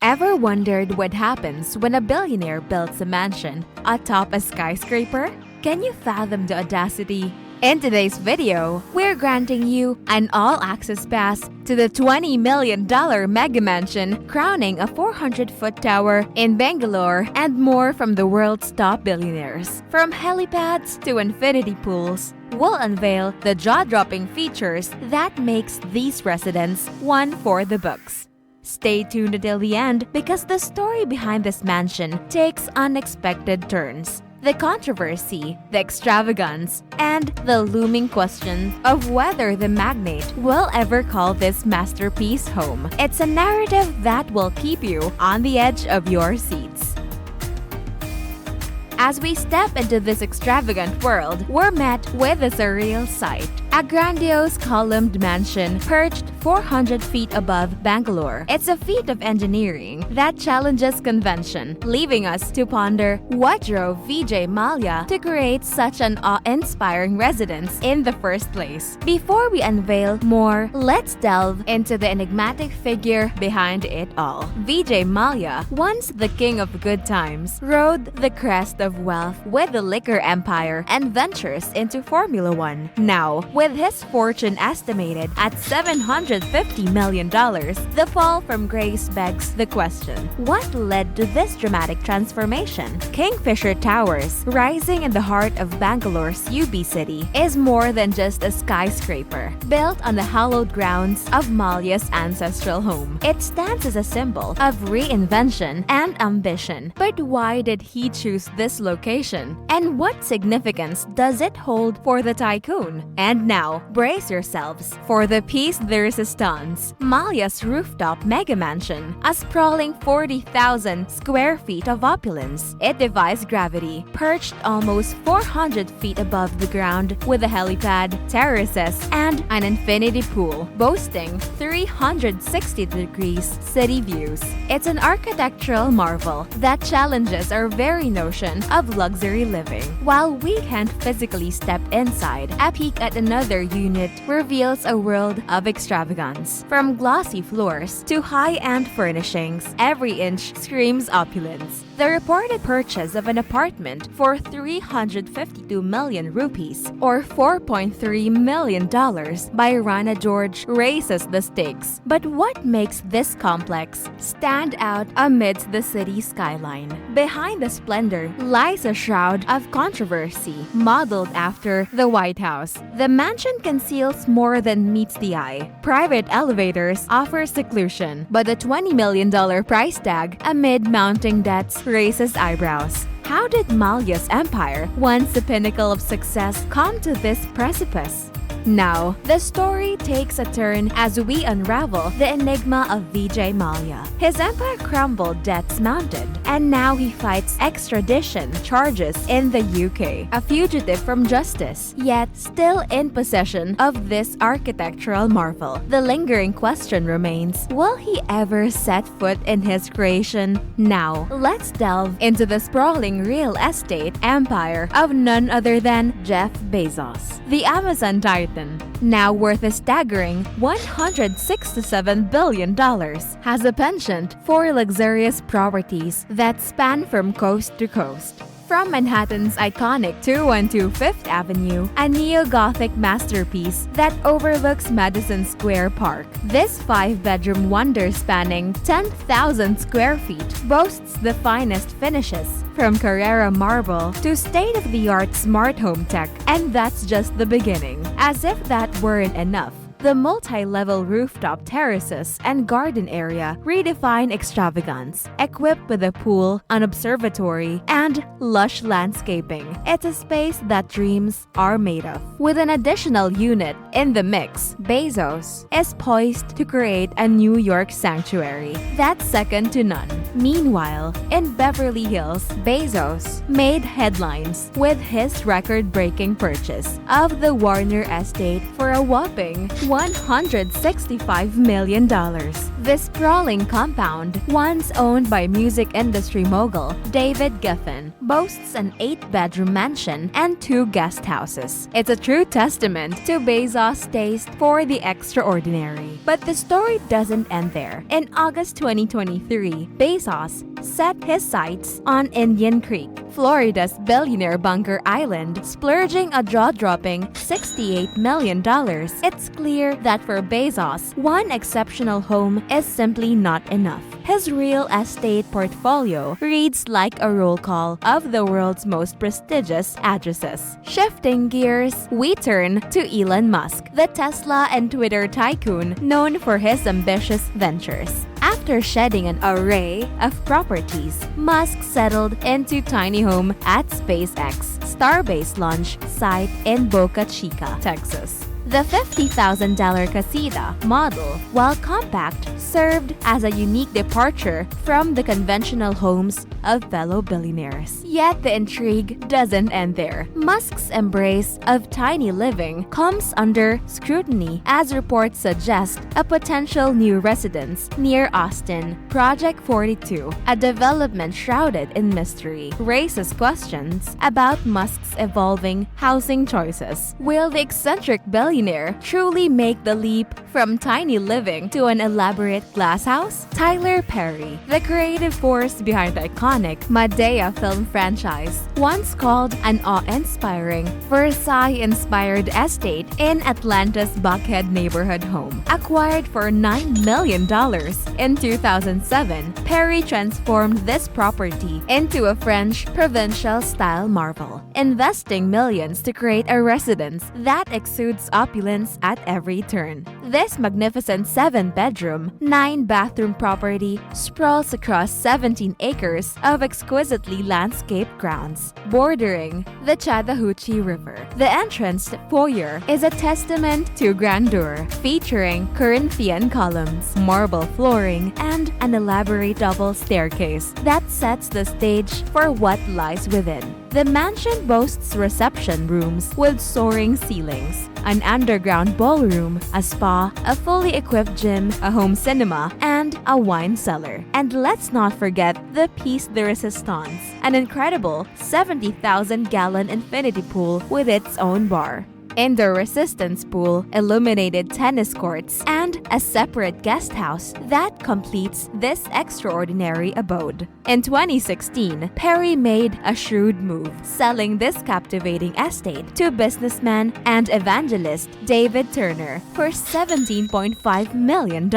Ever wondered what happens when a billionaire builds a mansion atop a skyscraper? Can you fathom the audacity? In today's video, we're granting you an all-access pass to the $20 million mega mansion crowning a 400-foot tower in Bangalore and more from the world's top billionaires. From helipads to infinity pools, we'll unveil the jaw-dropping features that makes these residents one for the books. Stay tuned until the end because the story behind this mansion takes unexpected turns. The controversy, the extravagance, and the looming question of whether the magnate will ever call this masterpiece home. It's a narrative that will keep you on the edge of your seats. As we step into this extravagant world, we're met with a surreal sight. A grandiose columned mansion perched 400 feet above Bangalore. It's a feat of engineering that challenges convention, leaving us to ponder what drove VJ Mallya to create such an awe-inspiring residence in the first place. Before we unveil more, let's delve into the enigmatic figure behind it all. VJ Mallya, once the king of good times, rode the crest of wealth with the liquor empire and ventures into Formula One. Now, with his fortune estimated at $750 million, the fall from grace begs the question, what led to this dramatic transformation? Kingfisher Towers, rising in the heart of Bangalore's UB city, is more than just a skyscraper. Built on the hallowed grounds of Mallya's ancestral home, it stands as a symbol of reinvention and ambition. But why did he choose this location? And what significance does it hold for the tycoon? And now, brace yourselves for the piece de resistance. Mallya's rooftop mega mansion, a sprawling 40,000 square feet of opulence. It defies gravity, perched almost 400 feet above the ground with a helipad, terraces, and an infinity pool, boasting 360 degrees city views. It's an architectural marvel that challenges our very notion of luxury living. While we can't physically step inside, a peek at another unit reveals a world of extravagance. From glossy floors to high-end furnishings, every inch screams opulence. The reported purchase of an apartment for 352 million rupees or $4.3 million by Rana George raises the stakes. But what makes this complex stand out amidst the city skyline? Behind the splendor lies a shroud of controversy modeled after the White House. The mansion conceals more than meets the eye. Private elevators offer seclusion, but the $20 million price tag amid mounting debts raises eyebrows. How did Mallya's empire, once the pinnacle of success, come to this precipice? Now, the story takes a turn as we unravel the enigma of VJ Mallya. His empire crumbled, debts mounted, and now he fights extradition charges in the UK, a fugitive from justice, yet still in possession of this architectural marvel. The lingering question remains, will he ever set foot in his creation? Now, let's delve into the sprawling real estate empire of none other than Jeff Bezos, the Amazon titan. Now worth a staggering $167 billion, has a penchant for luxurious properties that span from coast to coast. From Manhattan's iconic 212 Fifth Avenue, a neo-Gothic masterpiece that overlooks Madison Square Park, this 5-bedroom wonder spanning 10,000 square feet boasts the finest finishes, from Carrara marble to state-of-the-art smart home tech, and that's just the beginning. As if that weren't enough, the multi-level rooftop terraces and garden area redefine extravagance. Equipped with a pool, an observatory, and lush landscaping, it's a space that dreams are made of. With an additional unit in the mix, Bezos is poised to create a New York sanctuary that's second to none. Meanwhile, in Beverly Hills, Bezos made headlines with his record-breaking purchase of the Warner Estate for a whopping $165 million. This sprawling compound, once owned by music industry mogul David Geffen, boasts an 8-bedroom mansion and 2 guest houses. It's a true testament to Bezos' taste for the extraordinary. But the story doesn't end there. In August 2023, Bezos set his sights on Indian Creek, Florida's billionaire bunker island, splurging a jaw-dropping $68 million. It's clear that for Bezos, one exceptional home is simply not enough. His real estate portfolio reads like a roll call of the world's most prestigious addresses. Shifting gears, we turn to Elon Musk, the Tesla and Twitter tycoon known for his ambitious ventures. After shedding an array of properties, Musk settled into tiny home at SpaceX Starbase launch site in Boca Chica, Texas. The $50,000 casita model, while compact, served as a unique departure from the conventional homes of fellow billionaires. Yet the intrigue doesn't end there. Musk's embrace of tiny living comes under scrutiny as reports suggest a potential new residence near Austin. Project 42, a development shrouded in mystery, raises questions about Musk's evolving housing choices. Will the eccentric billionaire truly make the leap from tiny living to an elaborate glass house? Tyler Perry, the creative force behind the iconic Mallya film franchise, once called an awe-inspiring, Versailles-inspired estate in Atlanta's Buckhead neighborhood home. Acquired for $9 million in 2007, Perry transformed this property into a French provincial-style marvel, investing millions to create a residence that exudes opulence at every turn. This magnificent 7-bedroom, 9-bathroom property sprawls across 17 acres of exquisitely landscaped grounds, bordering the Chattahoochee River. The entrance foyer is a testament to grandeur, featuring Corinthian columns, marble flooring, and an elaborate double staircase that sets the stage for what lies within. The mansion boasts reception rooms with soaring ceilings, an underground ballroom, a spa, a fully equipped gym, a home cinema, and a wine cellar. And let's not forget the piece de resistance, an incredible 70,000-gallon infinity pool with its own bar. Indoor resistance pool, illuminated tennis courts, and a separate guest house that completes this extraordinary abode. In 2016, Perry made a shrewd move, selling this captivating estate to businessman and evangelist David Turner for $17.5 million,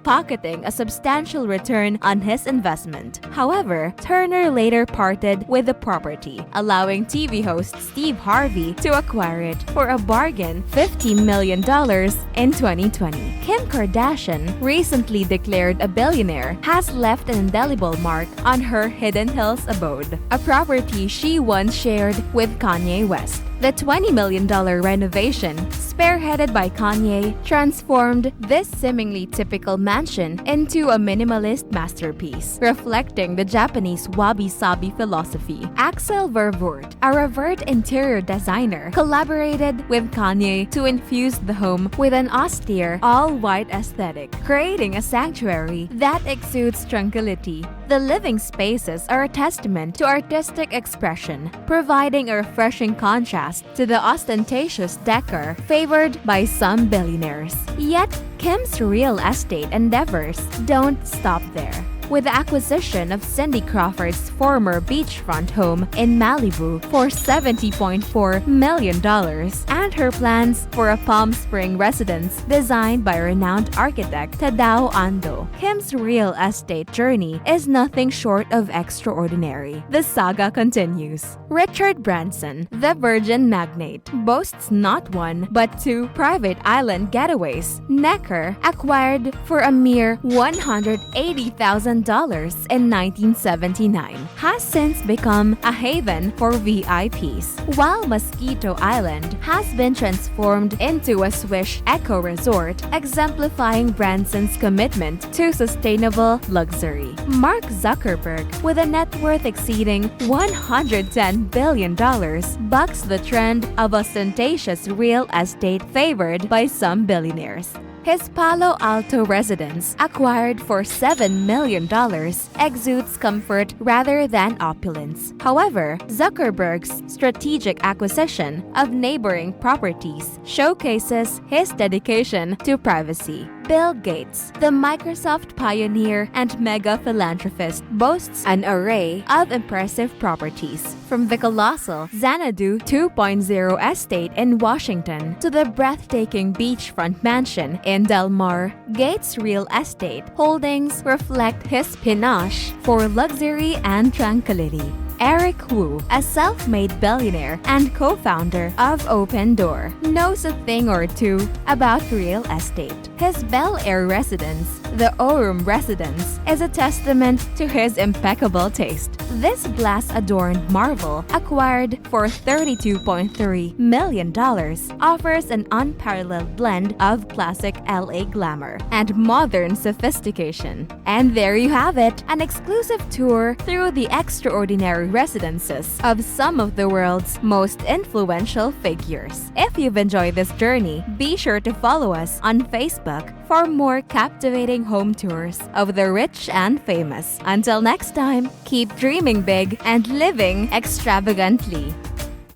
pocketing a substantial return on his investment. However, Turner later parted with the property, allowing TV host Steve Harvey to acquire it for a bargain $50 million in 2020. Kim Kardashian, recently declared a billionaire, has left an indelible mark on her Hidden Hills abode, a property she once shared with Kanye West. The $20 million renovation, spearheaded by Kanye, transformed this seemingly typical mansion into a minimalist masterpiece, reflecting the Japanese wabi-sabi philosophy. Axel Vervoort, a revered interior designer, collaborated with Kanye to infuse the home with an austere, all-white aesthetic, creating a sanctuary that exudes tranquility. The living spaces are a testament to artistic expression, providing a refreshing contrast to the ostentatious decor favored by some billionaires. Yet, Kim's real estate endeavors don't stop there. With the acquisition of Cindy Crawford's former beachfront home in Malibu for $70.4 million and her plans for a Palm Spring residence designed by renowned architect Tadao Ando, Kim's real estate journey is nothing short of extraordinary. The saga continues. Richard Branson, the Virgin magnate, boasts not one but 2 private island getaways. Necker, acquired for a mere $180,000 in 1979, has since become a haven for VIPs, while Mosquito Island has been transformed into a Swiss eco-resort, exemplifying Branson's commitment to sustainable luxury. Mark Zuckerberg, with a net worth exceeding $110 billion, bucks the trend of ostentatious real estate favored by some billionaires. His Palo Alto residence, acquired for $7 million, exudes comfort rather than opulence. However, Zuckerberg's strategic acquisition of neighboring properties showcases his dedication to privacy. Bill Gates, the Microsoft pioneer and mega philanthropist, boasts an array of impressive properties, from the colossal Xanadu 2.0 estate in Washington to the breathtaking beachfront mansion in Del Mar. Gates' real estate holdings reflect his panache for luxury and tranquility. Eric Wu, a self-made billionaire and co-founder of Open Door, knows a thing or two about real estate. His Bel Air residence, the Orum residence, is a testament to his impeccable taste. This glass-adorned marvel, acquired for $32.3 million, offers an unparalleled blend of classic LA glamour and modern sophistication. And there you have it, an exclusive tour through the extraordinary residences of some of the world's most influential figures. If you've enjoyed this journey, be sure to follow us on Facebook for more captivating home tours of the rich and famous. Until next time, keep dreaming big and living extravagantly.